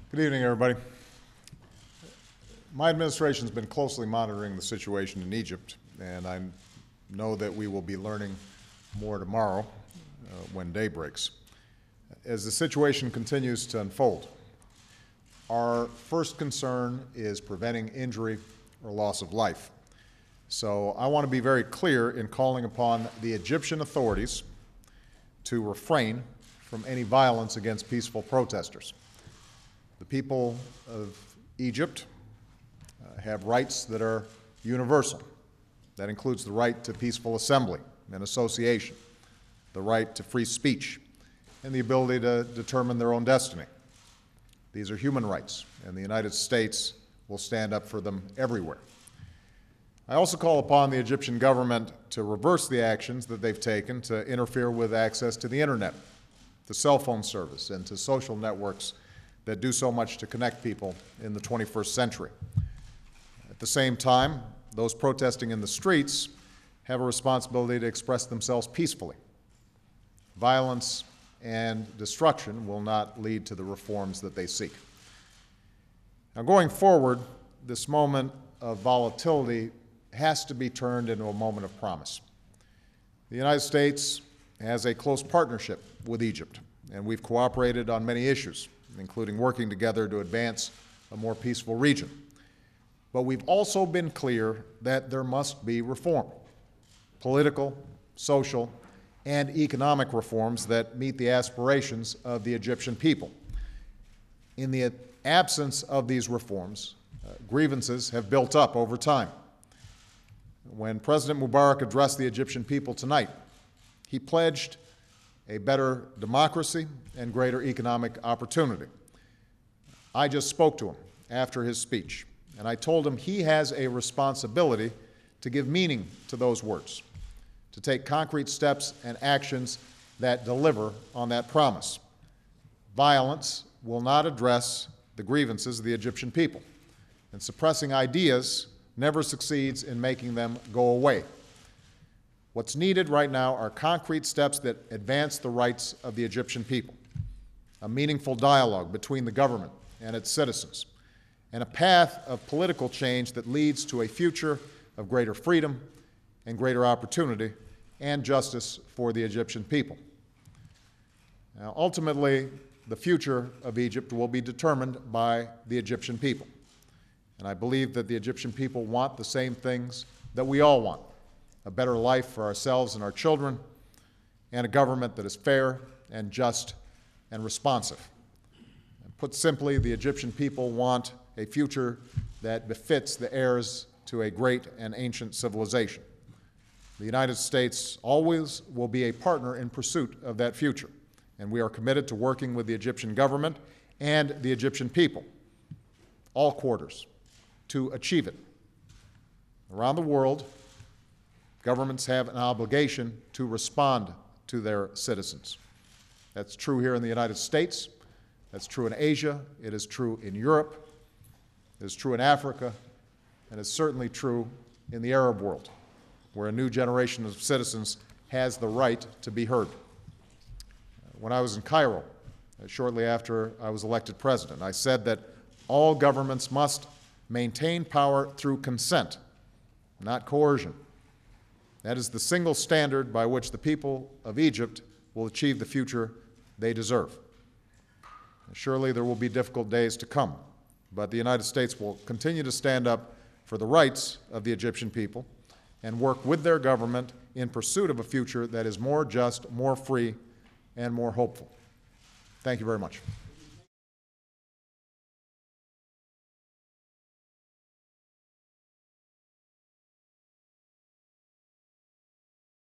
Good evening, everybody. My administration has been closely monitoring the situation in Egypt, and I know that we will be learning more tomorrow when day breaks. As the situation continues to unfold, our first concern is preventing injury or loss of life. So I want to be very clear in calling upon the Egyptian authorities to refrain from any violence against peaceful protesters. The people of Egypt have rights that are universal. That includes the right to peaceful assembly and association, the right to free speech, and the ability to determine their own destiny. These are human rights, and the United States will stand up for them everywhere. I also call upon the Egyptian government to reverse the actions that they've taken to interfere with access to the internet, to cell phone service, and to social networks that do so much to connect people in the 21st century. At the same time, those protesting in the streets have a responsibility to express themselves peacefully. Violence and destruction will not lead to the reforms that they seek. Now, going forward, this moment of volatility has to be turned into a moment of promise. The United States has a close partnership with Egypt, and we've cooperated on many issues, including working together to advance a more peaceful region. But we've also been clear that there must be reform, political, social, and economic reforms that meet the aspirations of the Egyptian people. In the absence of these reforms, grievances have built up over time. When President Mubarak addressed the Egyptian people tonight, he pledged a better democracy and greater economic opportunity. I just spoke to him after his speech, and I told him he has a responsibility to give meaning to those words, to take concrete steps and actions that deliver on that promise. Violence will not address the grievances of the Egyptian people, and suppressing ideas never succeeds in making them go away. What's needed right now are concrete steps that advance the rights of the Egyptian people, a meaningful dialogue between the government and its citizens, and a path of political change that leads to a future of greater freedom and greater opportunity and justice for the Egyptian people. Now, ultimately, the future of Egypt will be determined by the Egyptian people. And I believe that the Egyptian people want the same things that we all want: a better life for ourselves and our children, and a government that is fair and just and responsive. And put simply, the Egyptian people want a future that befits the heirs to a great and ancient civilization. The United States always will be a partner in pursuit of that future, and we are committed to working with the Egyptian government and the Egyptian people, all quarters, to achieve it. Around the world, governments have an obligation to respond to their citizens. That's true here in the United States. That's true in Asia. It is true in Europe. It is true in Africa. And it's certainly true in the Arab world, where a new generation of citizens has the right to be heard. When I was in Cairo, shortly after I was elected president, I said that all governments must maintain power through consent, not coercion. That is the single standard by which the people of Egypt will achieve the future they deserve. Surely there will be difficult days to come, but the United States will continue to stand up for the rights of the Egyptian people and work with their government in pursuit of a future that is more just, more free, and more hopeful. Thank you very much.